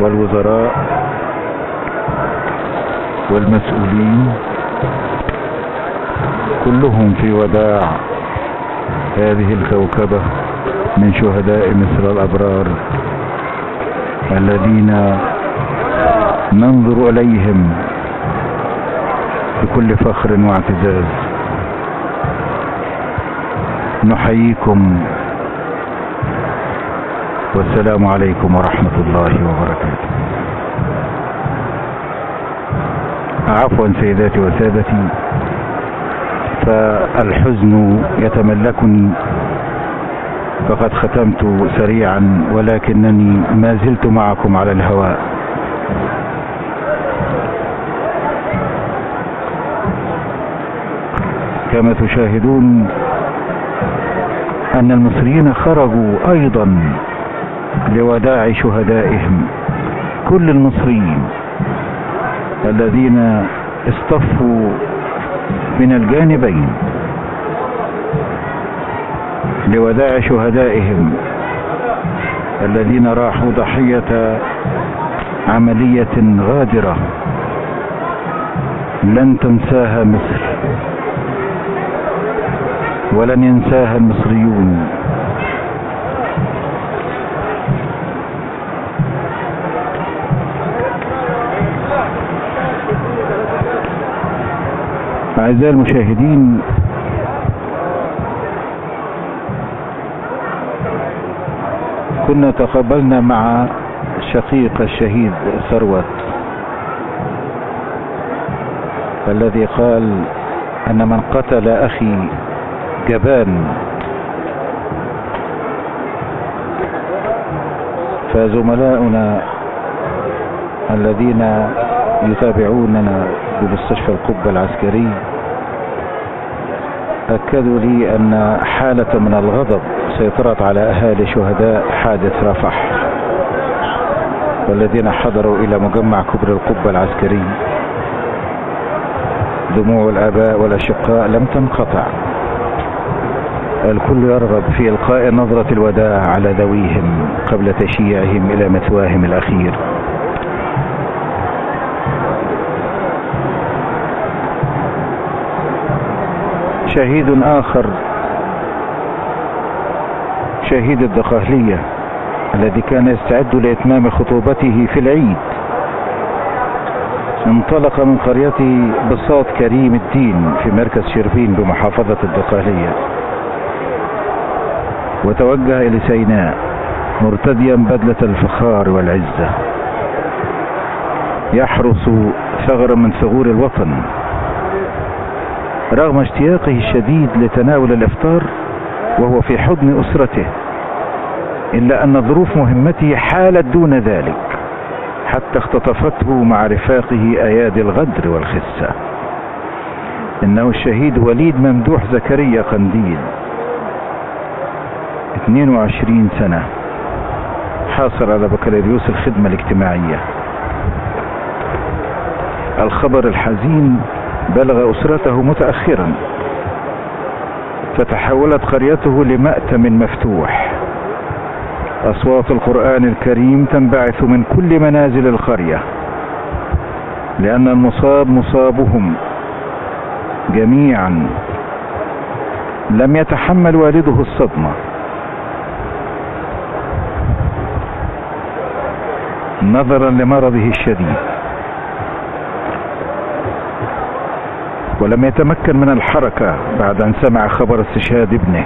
والوزراء والمسؤولين كلهم في وداع هذه الكوكبة من شهداء مصر الأبرار الذين ننظر إليهم بكل فخر واعتزاز. نحييكم والسلام عليكم ورحمة الله وبركاته. عفوا سيداتي وسادتي، فالحزن يتملكني، فقد ختمت سريعا ولكنني ما زلت معكم على الهواء. كما تشاهدون أن المصريين خرجوا أيضا لوداع شهدائهم، كل المصريين الذين اصطفوا من الجانبين لوداع شهدائهم الذين راحوا ضحية عملية غادرة لن تنساها مصر ولن ينساها المصريون. أعزائي المشاهدين، كنا تقابلنا مع شقيق الشهيد ثروت الذي قال أن من قتل أخي جبان. فزملاؤنا الذين يتابعوننا بمستشفى القبة العسكري أكدوا لي أن حالة من الغضب سيطرت على أهالي شهداء حادث رفح والذين حضروا إلى مجمع كبر القبة العسكري. دموع الآباء والأشقاء لم تنقطع، الكل يرغب في إلقاء نظرة الوداع على ذويهم قبل تشييعهم إلى مثواهم الأخير. شهيد آخر، شهيد الدقهلية الذي كان يستعد لإتمام خطوبته في العيد، انطلق من قريته بساط كريم الدين في مركز شربين بمحافظة الدقهلية وتوجه إلى سيناء مرتديا بدلة الفخار والعزة، يحرس ثغرا من ثغور الوطن رغم اشتياقه الشديد لتناول الإفطار وهو في حضن أسرته، إلا أن ظروف مهمته حالت دون ذلك حتى اختطفته مع رفاقه أيادي الغدر والخسة. إنه الشهيد وليد ممدوح زكريا قنديل، 22 سنة، حاصل على بكالوريوس الخدمة الاجتماعية. الخبر الحزين بلغ أسرته متأخرا، فتحولت قريته لمأتم مفتوح. أصوات القرآن الكريم تنبعث من كل منازل القرية، لأن المصاب مصابهم جميعا. لم يتحمل والده الصدمة، نظرا لمرضه الشديد، ولم يتمكن من الحركة بعد أن سمع خبر استشهاد ابنه.